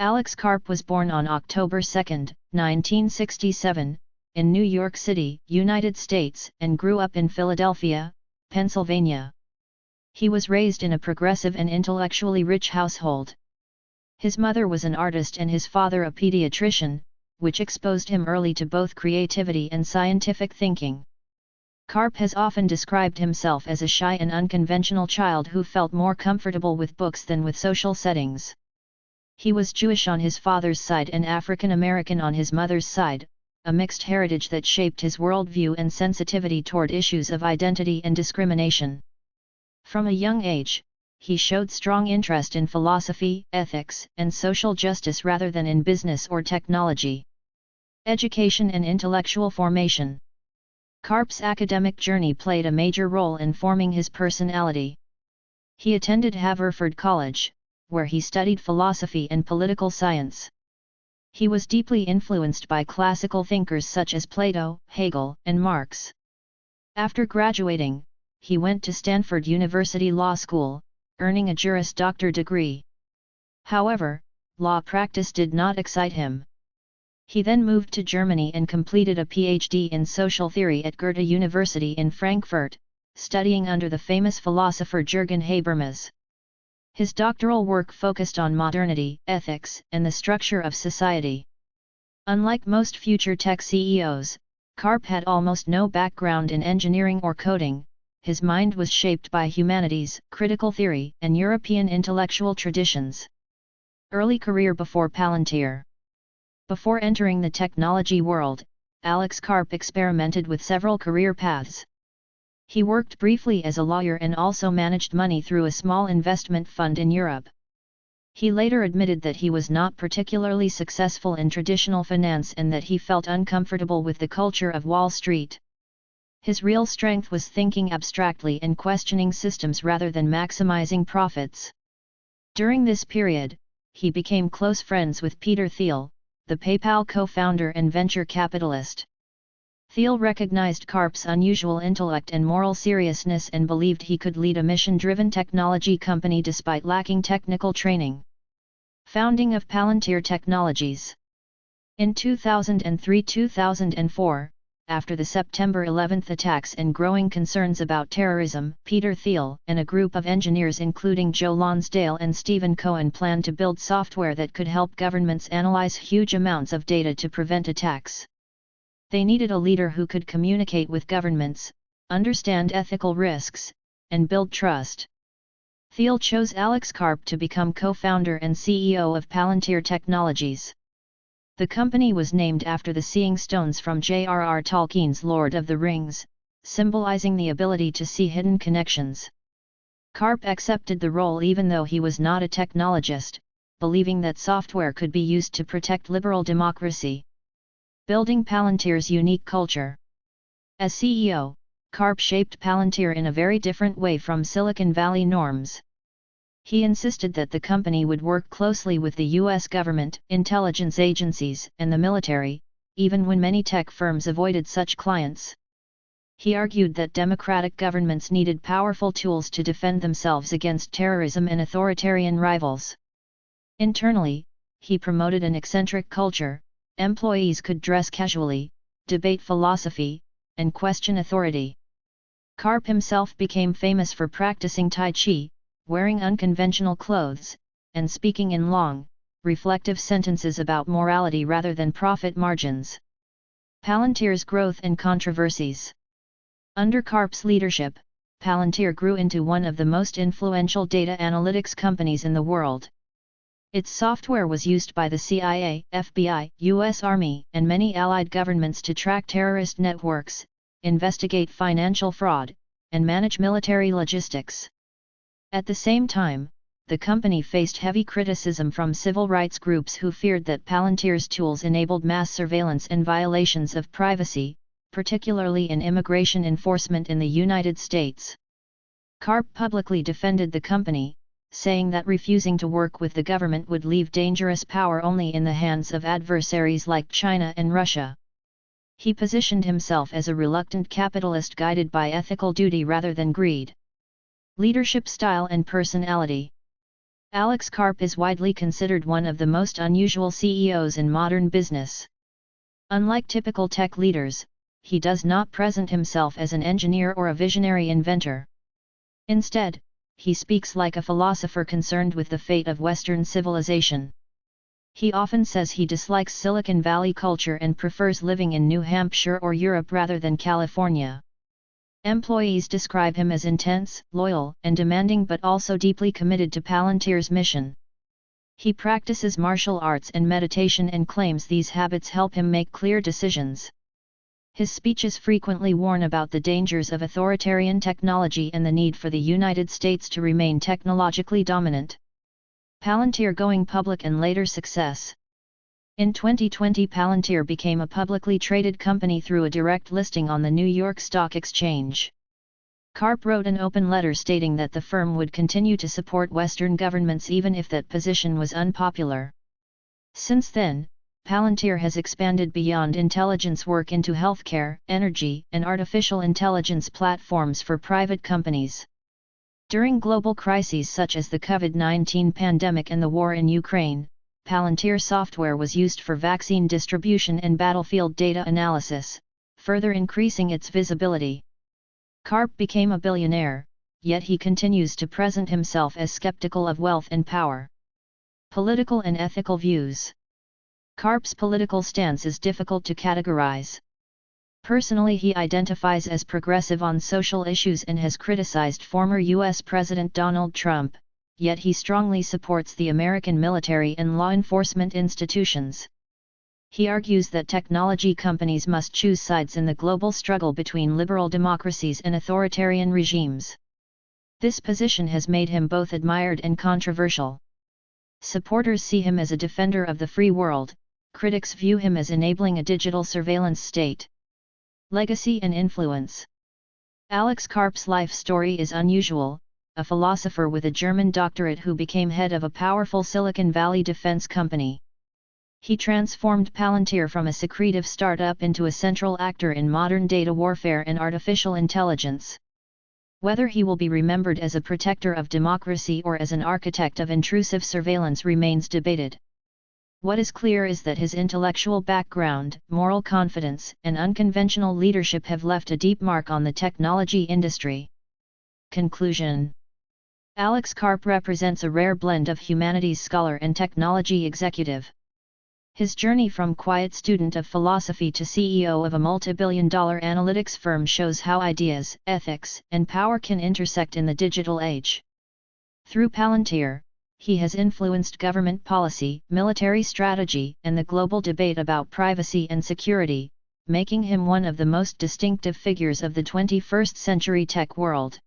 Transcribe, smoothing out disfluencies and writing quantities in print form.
Alex Karp was born on October 2, 1967, in New York City, United States, and grew up in Philadelphia, Pennsylvania. He was raised in a progressive and intellectually rich household. His mother was an artist and his father a pediatrician, which exposed him early to both creativity and scientific thinking. Karp has often described himself as a shy and unconventional child who felt more comfortable with books than with social settings. He was Jewish on his father's side and African American on his mother's side, a mixed heritage that shaped his worldview and sensitivity toward issues of identity and discrimination. From a young age, he showed strong interest in philosophy, ethics, and social justice rather than in business or technology. Education and intellectual formation. Karp's academic journey played a major role in forming his personality. He attended Haverford College, where he studied philosophy and political science. He was deeply influenced by classical thinkers such as Plato, Hegel, and Marx. After graduating, he went to Stanford University Law School, earning a Juris Doctor degree. However, law practice did not excite him. He then moved to Germany and completed a PhD in social theory at Goethe University in Frankfurt, studying under the famous philosopher Jürgen Habermas. His doctoral work focused on modernity, ethics, and the structure of society. Unlike most future tech CEOs, Karp had almost no background in engineering or coding. His mind was shaped by humanities, critical theory, and European intellectual traditions. Early career before Palantir. Before entering the technology world, Alex Karp experimented with several career paths. He worked briefly as a lawyer and also managed money through a small investment fund in Europe. He later admitted that he was not particularly successful in traditional finance and that he felt uncomfortable with the culture of Wall Street. His real strength was thinking abstractly and questioning systems rather than maximizing profits. During this period, he became close friends with Peter Thiel, the PayPal co-founder and venture capitalist. Thiel recognized Karp's unusual intellect and moral seriousness and believed he could lead a mission-driven technology company despite lacking technical training. Founding of Palantir Technologies. In 2003-2004, after the September 11 attacks and growing concerns about terrorism, Peter Thiel and a group of engineers including Joe Lonsdale and Stephen Cohen planned to build software that could help governments analyze huge amounts of data to prevent attacks. They needed a leader who could communicate with governments, understand ethical risks, and build trust. Thiel chose Alex Karp to become co-founder and CEO of Palantir Technologies. The company was named after the seeing stones from J.R.R. Tolkien's Lord of the Rings, symbolizing the ability to see hidden connections. Karp accepted the role even though he was not a technologist, believing that software could be used to protect liberal democracy. Building Palantir's unique culture. As CEO, Karp shaped Palantir in a very different way from Silicon Valley norms. He insisted that the company would work closely with the U.S. government, intelligence agencies, and the military, even when many tech firms avoided such clients. He argued that democratic governments needed powerful tools to defend themselves against terrorism and authoritarian rivals. Internally, he promoted an eccentric culture. Employees could dress casually, debate philosophy, and question authority. Karp himself became famous for practicing Tai Chi, wearing unconventional clothes, and speaking in long, reflective sentences about morality rather than profit margins. Palantir's growth and controversies. Under Karp's leadership, Palantir grew into one of the most influential data analytics companies in the world. Its software was used by the CIA, FBI, U.S. Army, and many allied governments to track terrorist networks, investigate financial fraud, and manage military logistics. At the same time, the company faced heavy criticism from civil rights groups who feared that Palantir's tools enabled mass surveillance and violations of privacy, particularly in immigration enforcement in the United States. Karp publicly defended the company, saying that refusing to work with the government would leave dangerous power only in the hands of adversaries like China and Russia. He positioned himself as a reluctant capitalist guided by ethical duty rather than greed. Leadership style and personality. Alex Karp is widely considered one of the most unusual CEOs in modern business. Unlike typical tech leaders, he does not present himself as an engineer or a visionary inventor. Instead, he speaks like a philosopher concerned with the fate of Western civilization. He often says he dislikes Silicon Valley culture and prefers living in New Hampshire or Europe rather than California. Employees describe him as intense, loyal, and demanding, but also deeply committed to Palantir's mission. He practices martial arts and meditation and claims these habits help him make clear decisions. His speeches frequently warn about the dangers of authoritarian technology and the need for the United States to remain technologically dominant. Palantir going public and later success. In 2020, Palantir became a publicly traded company through a direct listing on the New York Stock Exchange. Karp wrote an open letter stating that the firm would continue to support Western governments even if that position was unpopular. Since then, Palantir has expanded beyond intelligence work into healthcare, energy, and artificial intelligence platforms for private companies. During global crises such as the COVID-19 pandemic and the war in Ukraine, Palantir software was used for vaccine distribution and battlefield data analysis, further increasing its visibility. Karp became a billionaire, yet he continues to present himself as skeptical of wealth and power. Political and ethical views. Karp's political stance is difficult to categorize. Personally, he identifies as progressive on social issues and has criticized former U.S. President Donald Trump, yet he strongly supports the American military and law enforcement institutions. He argues that technology companies must choose sides in the global struggle between liberal democracies and authoritarian regimes. This position has made him both admired and controversial. Supporters see him as a defender of the free world, critics view him as enabling a digital surveillance state. Legacy and influence. Alex Karp's life story is unusual, a philosopher with a German doctorate who became head of a powerful Silicon Valley defense company. He transformed Palantir from a secretive startup into a central actor in modern data warfare and artificial intelligence. Whether he will be remembered as a protector of democracy or as an architect of intrusive surveillance remains debated. What is clear is that his intellectual background, moral confidence, and unconventional leadership have left a deep mark on the technology industry. Conclusion. Alex Karp represents a rare blend of humanities scholar and technology executive. His journey from quiet student of philosophy to CEO of a multi-billion-dollar analytics firm shows how ideas, ethics, and power can intersect in the digital age. Through Palantir, he has influenced government policy, military strategy, and the global debate about privacy and security, making him one of the most distinctive figures of the 21st century tech world.